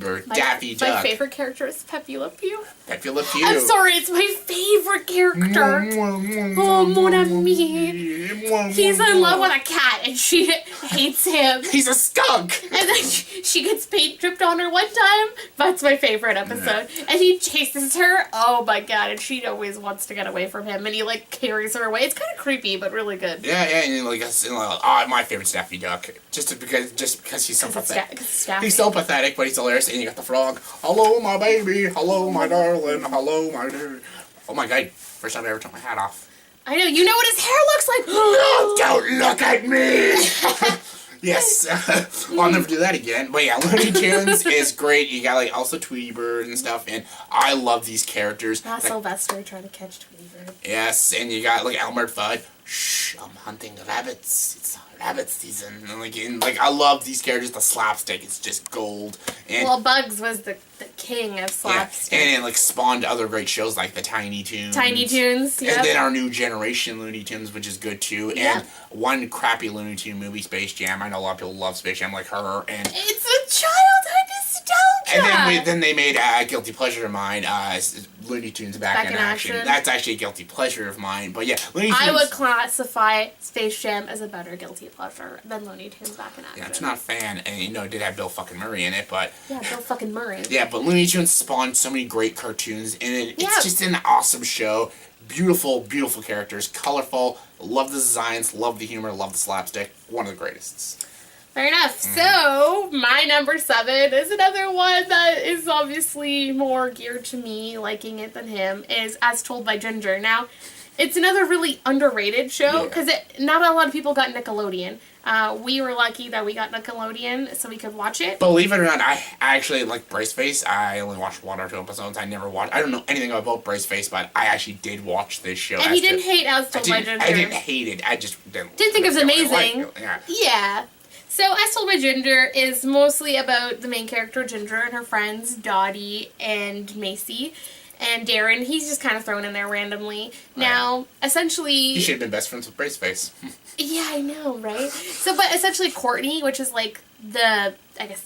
Tweeber, Daffy Duck. My favorite character is Pepe Le Pew. Pepe Le Pew. I'm sorry, it's my favorite character. Oh, mon ami. He's in love with a cat, and she hates him. He's a skunk. And then she gets paint dripped on her one time. That's my favorite episode. And he chases her. Oh my god! And she always wants to get away from him, and he like carries her away. It's kind of creepy, but really good. Yeah, and like my favorite's Daffy Duck, just because he's so pathetic. He's so pathetic, but he's hilarious. And you got the frog. Hello, my baby. Hello, my darling. Hello, my dear. Oh my god! First time I ever took my hat off. I know. You know what his hair looks like. No, don't look at me. Yes, I'll never do that again. But yeah, Looney Tunes is great. You got like also Tweety Bird and stuff, and I love these characters. Not Sylvester trying to catch Tweety Bird. Yes, and you got like Elmer Fudd. Shh, I'm hunting rabbits. It's rabbit season. And I love these characters. The slapstick is just gold. And well, Bugs was the king of slapstick. Yeah, and it like spawned other great shows like the Tiny Toons. Tiny Toons, yeah. And then our new generation Looney Tunes, which is good too. And one crappy Looney Tune movie, Space Jam. I know a lot of people love Space Jam, like her. And it's a childhood nostalgia. And then they made Guilty Pleasure of mine, Looney Tunes Back in Action. That's actually a guilty pleasure of mine. But yeah, Looney Tunes. I would classify Space Jam as a better guilty pleasure than Looney Tunes Back in Action. Yeah, I'm not a fan, and it did have Bill fucking Murray in it, but yeah, Bill fucking Murray. Yeah, but Looney Tunes spawned so many great cartoons, and it's just an awesome show. Beautiful, beautiful characters, colorful. Love the designs, love the humor, love the slapstick. One of the greatest. Fair enough. So, my number 7 is another one that is obviously more geared to me, liking it than him, is As Told by Ginger. Now, it's another really underrated show, because not a lot of people got Nickelodeon. We were lucky that we got Nickelodeon, so we could watch it. Believe it or not, I actually like Braceface. I only watched 1 or 2 episodes. I don't know anything about Braceface, but I actually did watch this show. And you didn't hate As Told by Ginger. I didn't hate it. I just didn't think it was amazing. Yeah. So, As Told by Ginger is mostly about the main character, Ginger, and her friends, Dottie and Macy. And Darren, he's just kind of thrown in there randomly. Now, essentially... He should have been best friends with Braceface. Yeah, I know, right? So, but essentially Courtney, which is like the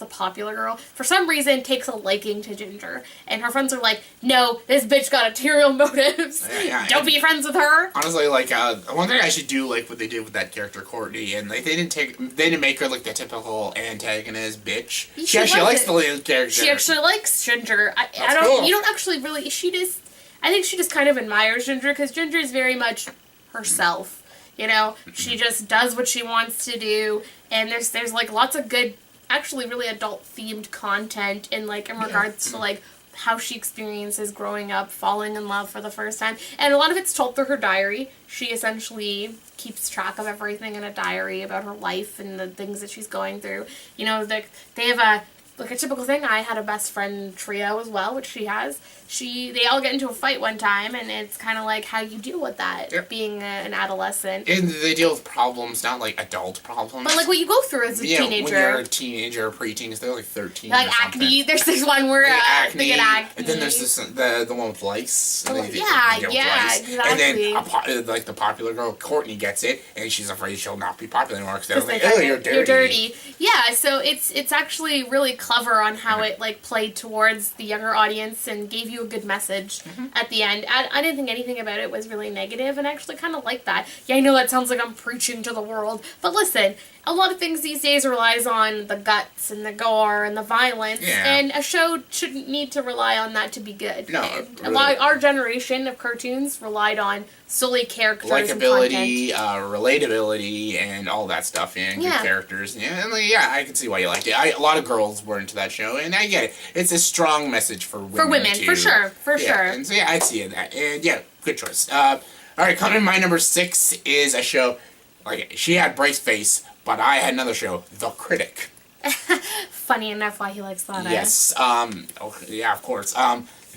popular girl, for some reason takes a liking to Ginger. And her friends are like, no, this bitch got ulterior motives. Don't be friends with her. Honestly, like, one thing I should do, like, what they did with that character, Courtney, and like, they didn't make her, like, the typical antagonist bitch. She actually likes the lead character. She actually likes Ginger. You don't actually really, I think she just kind of admires Ginger, because Ginger is very much herself. You know, she just does what she wants to do, and there's like lots of good, actually really adult-themed content in regards to like how she experiences growing up, falling in love for the first time, and a lot of it's told through her diary. She essentially keeps track of everything in a diary about her life and the things that she's going through. You know, they have a typical thing. I had a best friend trio as well, which she has. They all get into a fight one time, and it's kind of like how you deal with that, being an adolescent. And they deal with problems, not like adult problems. But like what you go through as a teenager. When you're a teenager or preteen, they're like 13 like or something. acne. There's this one where acne, they get acne. And then there's this, the one with lice. Oh, lice. Exactly. And then like the popular girl, Courtney, gets it, and she's afraid she'll not be popular anymore because they're like, oh, you're dirty. You're dirty. Yeah, so it's actually really clever on how it like played towards the younger audience and gave you a good message at the end. I didn't think anything about it was really negative, and I actually kind of like that. Yeah, I know that sounds like I'm preaching to the world, but listen, a lot of things these days relies on the guts and the gore and the violence, and a show shouldn't need to rely on that to be good. No, our generation of cartoons relied on solely characters likability, and content. Relatability, and all that stuff, and good characters. Yeah, and I can see why you liked it. A lot of girls were into that show, and I get it. It's a strong message for women. For women, too. For sure. And so I see that, and good choice. All right, coming in my number 6 is a show. Like, she had Braceface, but I had another show, The Critic. Funny enough why he likes that. Yes. Of course.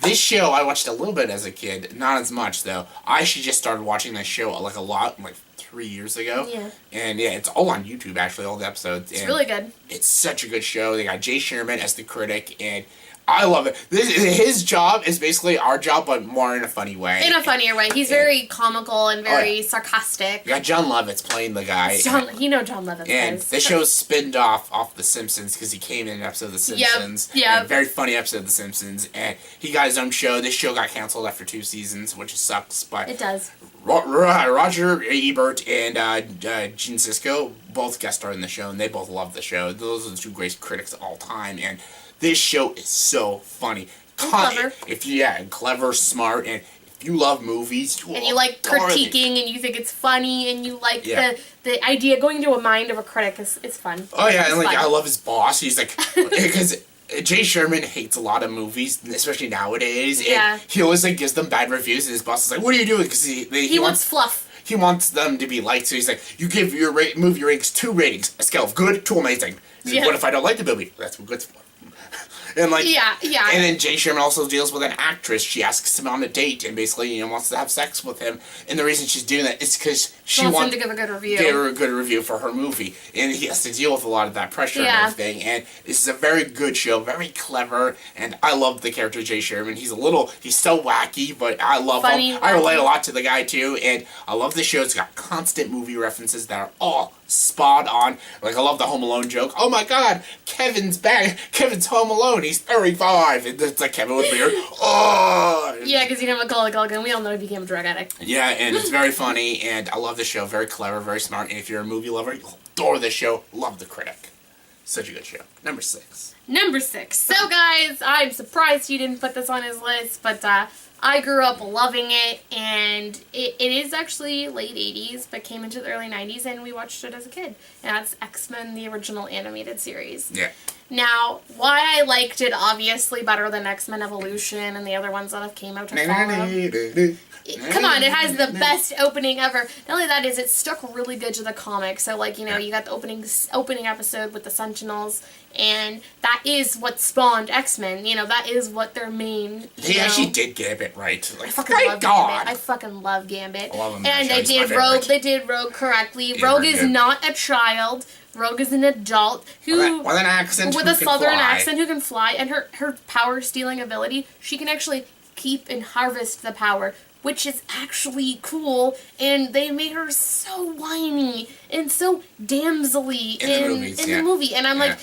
This show I watched a little bit as a kid, not as much though. I actually just started watching this show a lot, 3 years ago. Yeah. And it's all on YouTube actually, all the episodes. It's really good. it's such a good show. They got Jay Sherman as the critic, and I love it. His job is basically our job, but more in a funny way. In a funnier way. He's very comical and very sarcastic. You got John Lovitz playing the guy. John Lovitz. And the show's spinned off The Simpsons because he came in an episode of The Simpsons. Yep. Very funny episode of The Simpsons. And he got his own show. This show got canceled after 2 seasons, which sucks. But it does. Roger Ebert and Gene Sisco both guest starred in the show, and they both love the show. Those are the 2 great critics of all time. And this show is so funny. Clever. Clever, smart, and if you love movies, and you like critiquing, and you think it's funny, and you like the idea going into a mind of a critic is fun. Oh yeah, and I love his boss. He's like, because Jay Sherman hates a lot of movies, especially nowadays. And he always gives them bad reviews, and his boss is like, "What are you doing?" Because he wants fluff. He wants them to be liked, so he's like, "You give your movie ratings 2 ratings, a scale of good to amazing." He's like, "What if I don't like the movie?" That's what good's for. And and then Jay Sherman also deals with an actress. She asks him on a date and basically wants to have sex with him. And the reason she's doing that is because she wants him to give a good review. Give her a good review for her movie, and he has to deal with a lot of that pressure and everything. And this is a very good show, very clever, and I love the character Jay Sherman. He's so wacky, but I love him. I relate a lot to the guy too, and I love the show. It's got constant movie references that are all spot on. I love the Home Alone joke. Oh my God, Kevin's back. Kevin's home alone. He's 35. And it's Kevin with beard. Oh. Yeah, because Macaulay Culkin. We all know he became a drug addict. Yeah, and it's very funny, and I love the show. Very clever, very smart. And if you're a movie lover, you'll adore this show. Love the critic. Such a good show. Number 6. So guys, I'm surprised you didn't put this on his list, but I grew up loving it, and it is actually late 80s, but came into the early 90s, and we watched it as a kid. And that's X-Men, the original animated series. Yeah. Now, why I liked it obviously better than X-Men Evolution and the other ones that have came out to follow. Come on, it has the best opening ever. Not only that, it stuck really good to the comic. So, you got the opening episode with the Sentinels, and that is what spawned X-Men. That is what their main. They actually did Gambit right. I fucking love Gambit. I fucking love Gambit. I love him. And they did Rogue. They did Rogue correctly. Rogue is not a child. Rogue is an adult who with an accent, with a southern accent who can fly, and her power stealing ability, she can actually keep and harvest the power, which is actually cool, and they made her so whiny and so damselly in the movie. And I'm like,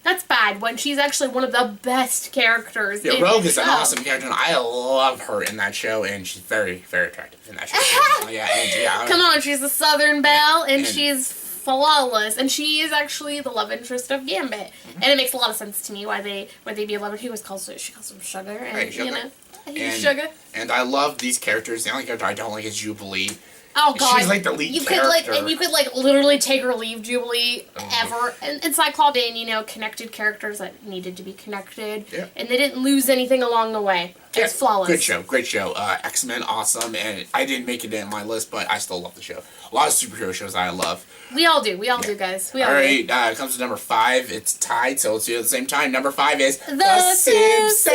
that's bad when she's actually one of the best characters. Yeah, Rogue is an awesome character, and I love her in that show, and she's very, very attractive in that show. Come on, she's a Southern belle, and she's flawless, and she is actually the love interest of Gambit, and it makes a lot of sense to me why they be a lover. She calls him Sugar, and Sugar. And I love these characters. The only character I don't like is Jubilee. Oh God, she's the lead character. You could literally take or leave Jubilee ever. And Cyclops and connected characters that needed to be connected, and they didn't lose anything along the way. It's flawless. Great show. X-Men, awesome, and I didn't make it in my list, but I still love the show. A lot of superhero shows I love. We all do, guys. We all do. Alright, it comes to number 5. It's tied, so let's do it at the same time. Number 5 is The Simpsons!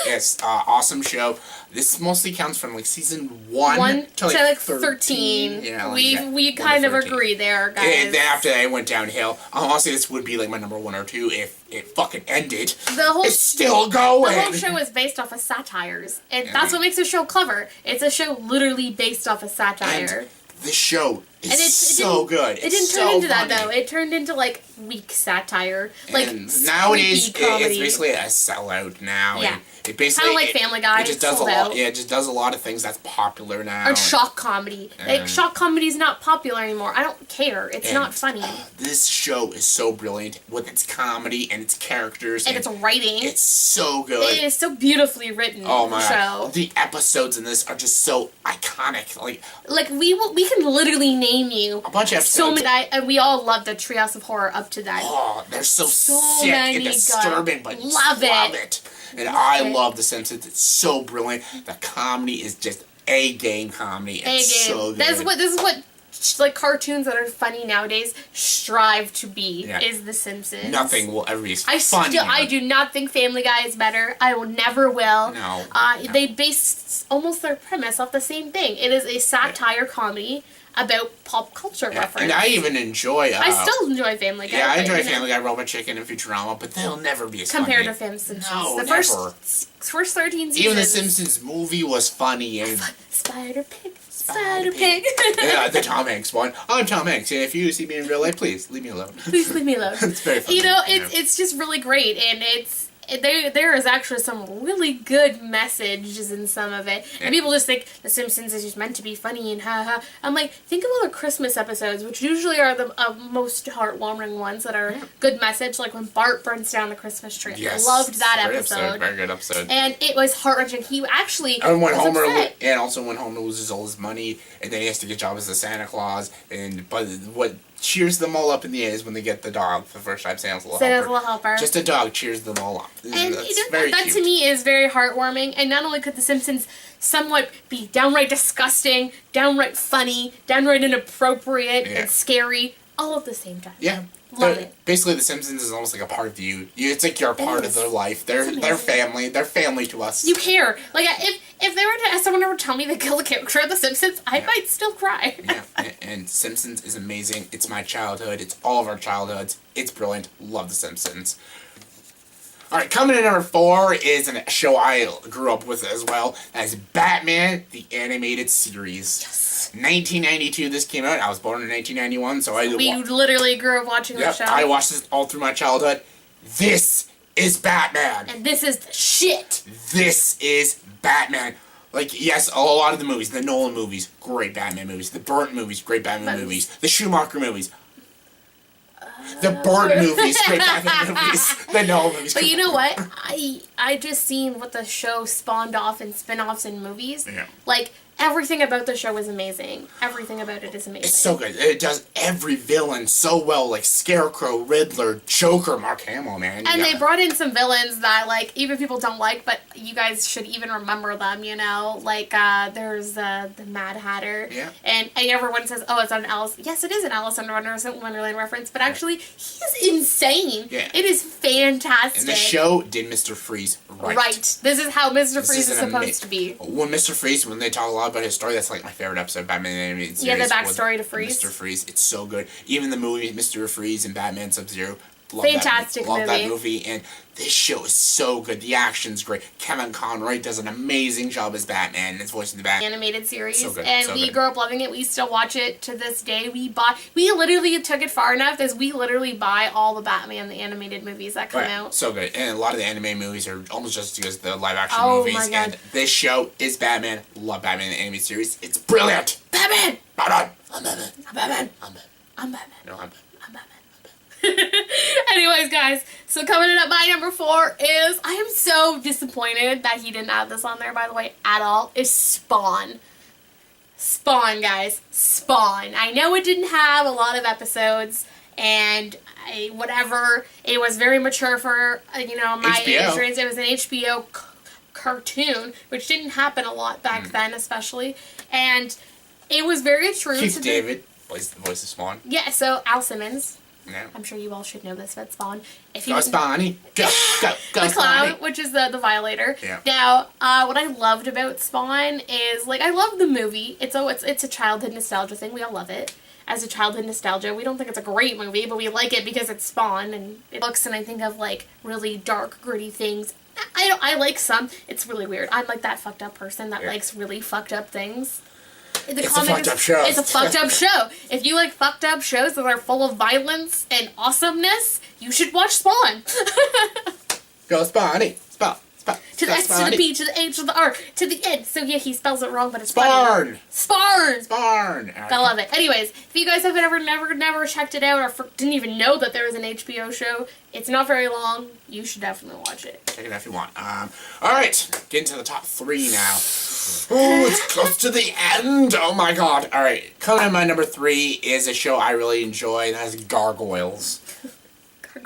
Yes, awesome show. This mostly counts from season 1 to 13. Yeah, we kind of agree there, guys. And then after that, it went downhill. Honestly, this would be my number 1 or 2 if it fucking ended. It's still going. The whole show is based off of satires, and that's what makes the show clever. It's a show literally based off of satire. And the show is so good. It didn't turn into that though. It turned into weak satire, nowadays it's basically a sellout now. Yeah. It basically kind of like Family Guy. It just does a lot. Yeah, it just does a lot of things that's popular now. Or shock comedy. Shock comedy is not popular anymore. I don't care. It's not funny. This show is so brilliant with its comedy and its characters and its writing. It's so good. It is so beautifully written. Oh my God. The episodes in this are just so iconic. We can literally name you a bunch of episodes. So many, and we all love the Treehouse of Horror up to that. Oh, they're so sick and disturbing, but love it. And I love The Simpsons. It's so brilliant. The comedy is just A-game comedy. It's so good. This is what like cartoons that are funny nowadays strive to be is The Simpsons. Nothing will ever be funny. I do not think Family Guy is better. I will never will. No. They base almost their premise off the same thing. It is a satire comedy about pop culture reference. And I even enjoy... I still enjoy Family Guy. Yeah, I enjoy Family Guy, Robot Chicken, and Futurama, but they'll never be as compared funny. to Simpsons. No, the never. First 13 seasons. Even The Simpsons movie was funny. And Spider Pig. Spider Pig. Yeah, the Tom Hanks one. I'm Tom Hanks, and if you see me in real life, please leave me alone. Please leave me alone. It's very funny. You know, it's just really great, and there is actually some really good messages in some of it. And people just think The Simpsons is just meant to be funny and ha-ha. I'm like, think of all the Christmas episodes, which usually are the most heartwarming ones that are good message, like when Bart burns down the Christmas tree. Yes. I loved that episode. Very good episode. And it was heart-wrenching. He actually and when Homer upset. And also when Homer loses all his money, and then he has to get a job as a Santa Claus, but what cheers them all up in the end is when they get the dog for the first time. Santa's little helper. Just a dog cheers them all up. And that to me is very heartwarming. And not only could The Simpsons somewhat be downright disgusting, downright funny, downright inappropriate, and scary, all at the same time. Yeah. Love it. Basically, The Simpsons is almost like a part of you. It's like you're a part of their life. They're family. They're family to us. You care. Like if they were to someone ever tell me they killed a character of The Simpsons, I might still cry. Yeah, and Simpsons is amazing. It's my childhood. It's all of our childhoods. It's brilliant. Love The Simpsons. Alright, coming in number 4 is a show I grew up with as well. That's Batman, the Animated Series. Yes. 1992 this came out. I was born in 1991, so we literally grew up watching the show. I watched this all through my childhood. This is Batman. And this is the shit. This is Batman. Like, yes, a lot of the movies, the Nolan movies, great Batman movies. The Burton movies, great Batman movies. The Schumacher movies. The Burton movies, great Batman movies. The Nolan movies. But you know what? I just seen what the show spawned off in spin-offs and movies. Yeah. Like, everything about the show is amazing. Everything about it is amazing. It's so good. It does every villain so well, like Scarecrow, Riddler, Joker, Mark Hamill, man. And they brought in some villains that, like, even people don't like, but you guys should even remember them, you know? Like, there's the Mad Hatter. Yeah. And everyone says, oh, it's an Alice. Yes, it is an Alice in Wonderland reference, but actually, he's insane. Yeah. It is fantastic. And the show did Mr. Freeze right. Right. This is how Mr. Freeze is supposed to be. When Mr. Freeze, when they talk a lot about his story, that's like my favorite episode of Batman the Animated Series. Yeah, the backstory to Freeze. Mr. Freeze, it's so good. Even the movie Mr. Freeze and Batman Sub-Zero. Fantastic movie. Love that movie, and this show is so good. The action's great. Kevin Conroy does an amazing job as Batman, and his voice in the Batman animated series. So good. And we grew up loving it. We still watch it to this day. We literally took it far enough as we literally buy all the Batman the animated movies that come out. So good. And a lot of the anime movies are almost just as good as the live action Oh movies. my God. And this show is Batman. Love Batman the animated series. It's brilliant. Batman! Batman! I'm Batman. I'm Batman. I'm Batman. I'm Batman. No, I'm Batman. I'm Batman. Anyways, guys, so coming in at my number 4 is, I am so disappointed that he didn't add this on there, by the way, at all, is Spawn. Spawn, guys. Spawn. I know it didn't have a lot of episodes, and whatever, it was very mature for, my HBO. age range. It was an HBO cartoon, which didn't happen a lot back then, especially, and it was very true Keith to David plays the voice of Spawn. Yeah, so Al Simmons. Yeah. I'm sure you all should know this about Spawn. If Go Spawny. Go the clown, Spawny. which is the Violator. Yeah. Now, what I loved about Spawn is, like, I love the movie. It's a childhood nostalgia thing. We all love it. As a childhood nostalgia, we don't think it's a great movie, but we like it because it's Spawn, and it looks, and I think of, like, really dark, gritty things. I like some. It's really weird. I'm, like, that fucked up person that likes really fucked up things. It's a fucked up show. It's a fucked up show. If you like fucked up shows that are full of violence and awesomeness, you should watch Spawn. Go Spawny. Spawn. To the S, to the B, to the H, to the R, to the N. So yeah, he spells it wrong, but it's Sparn. funny. Sparn. Sparn. I love it. Anyways, if you guys have never checked it out or didn't even know that there was an HBO show, it's not very long. You should definitely watch it. Check it out if you want. Alright, getting to the top 3 now. Oh, it's close to the end. Oh my God. Alright, coming in my number 3 is a show I really enjoy, and that's Gargoyles.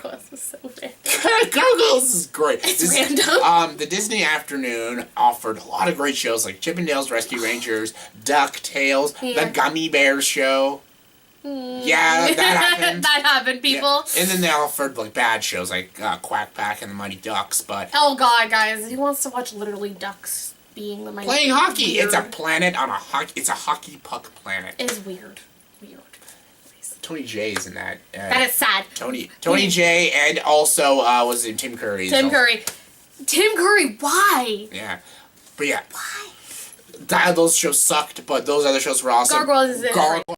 Gargoyles was so bad. Gargoyles is great. It's random. The Disney Afternoon offered a lot of great shows like Chippendales Rescue Rangers, DuckTales, The Gummy Bears Show. Yeah, that happened. That happened, people. Yeah. And then they offered like bad shows like Quack Pack and the Mighty Ducks, but oh god, guys, who wants to watch literally ducks being the Mighty playing hockey? Weird. It's a planet on a hockey. It's a hockey puck planet. It's weird. Tony J is in that. That is sad. Tony J and also was in Tim Curry. Tim Curry. Why? Yeah, but yeah. Why? Those shows sucked, but those other shows were awesome. Gargoyles is